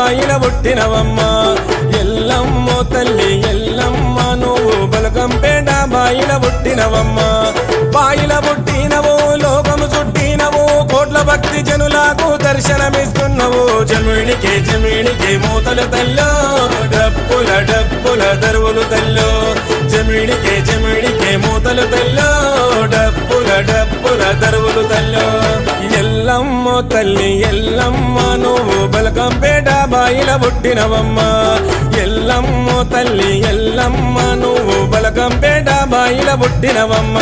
బాయిల పుట్టినవమ్మ ఎల్లమ్మ తల్లి ఎల్లమ్మ నువ్వు బలకంపేట బాయిల పుట్టినవమ్మ బాయిల పుట్టినవు లోకము చుట్టినవు కోట్ల భక్తి జనులకు దర్శనమిస్తున్నావు జమిడికే మూతలు తల్లో డప్పుల దరువులు తల్లో జమిడికే మూతలు తల్లో డప్పుల దరువులు తల్లో ఎల్లమ్మ తల్లి ఎల్లమ్మ నువ్వు బలకంపేట బాయిల పుట్టినవమ్మ ఎల్లమ్మ తల్లి ఎల్లమ్మ నువ్వు బలకంపేట బాయిల పుట్టినవమ్మ